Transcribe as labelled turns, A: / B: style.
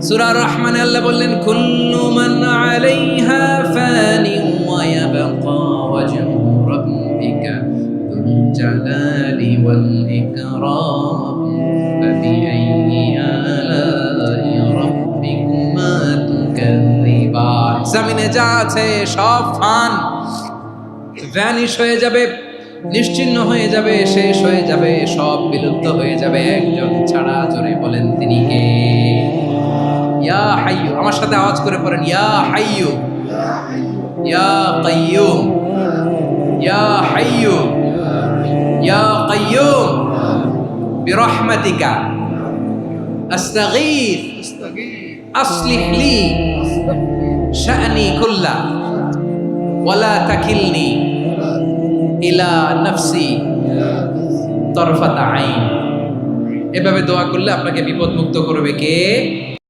A: সূরা রহমানে আল্লাহ বললেন কুল্লু মান আলাইহা ফানি ওয়া ইয়াবকা ওয়াজহু রাব্বিকা যুল জালালি ওয়াল ইকরাম ফাবিআইয়ি আলাই রাব্বিকুমা তুকাযযিবান। জমিনে যা আছে সব ভ্যানিশ হয়ে যাবে, নিশ্চিহ্ন হয়ে যাবে, শেষ হয়ে যাবে, সব বিলুপ্ত হয়ে যাবে, একজন ছাড়া। জোরে বলেন তিনি কে? ইয়া হাইয়ু। আমার সাথে আওয়াজ করে পড়েন, ইয়া হাইয়ু, ইয়া কাইয়ুম, ইয়া হাইয়ু, ইয়া কাইয়ুম বিরহমাতিকা আস্তাগীথ আসলিহ লি শা'নি কুল্লা ওয়ালা তাকিলনি ইলা নাফসি তরফাতা আইন। এভাবে দোয়া করলে আপনাকে বিপদ মুক্ত করবে কে?